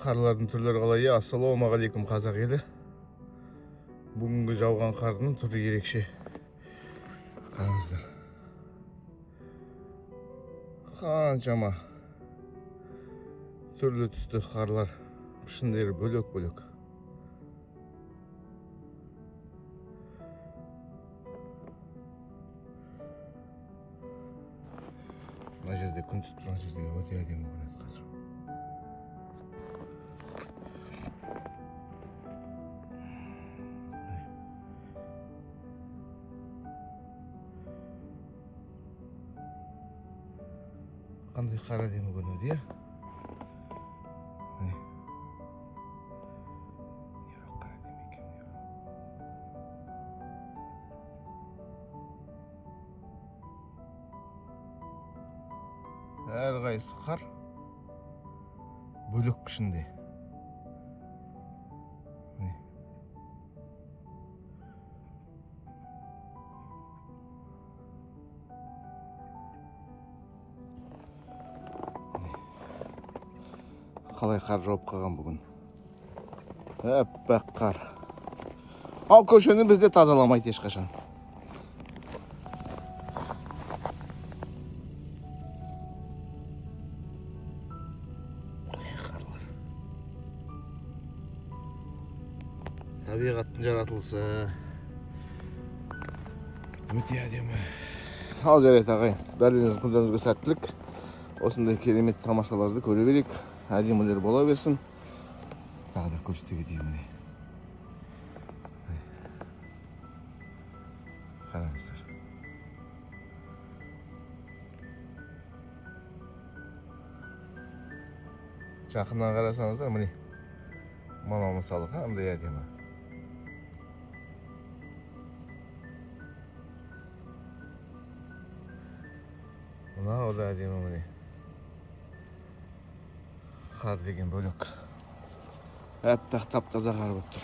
Қарлардың түрлері қалай? Ассалаумағалейкум қазақ елі. Бүгінгі жауған қардың түрі ерекше. Қараңыздар. Қаншама түрлі түсті қарлар, пішіндері бөлек-бөлек. Мына жерде күн түсіп тұрған жерде өте әдемі көрінеді қазір. Қандай қар әдемі көрінеді, иә? Әр қайсы қар бөлек пішінде. Қалай қар жауып қалған бүгін. Әппақ қар. Ал көшені бізде тазаламайды ешқашан. Табиғаттың жаратылысы өте әдемі. Ал жарайды ағайын, бәріңіз күндеріңізге сәттілік. Осындай керемет тамашаларды көре берейік. Әдемілер бола берсін. Тағы да көрсете кетейін міне. Қараңыздар. Жақыннан қарасаңыздар міне. Мама мысалы қандай әдемі. Мынау да әдемі міне. Қар деген бөлек. Әппақ тап-таза қар болып тұр.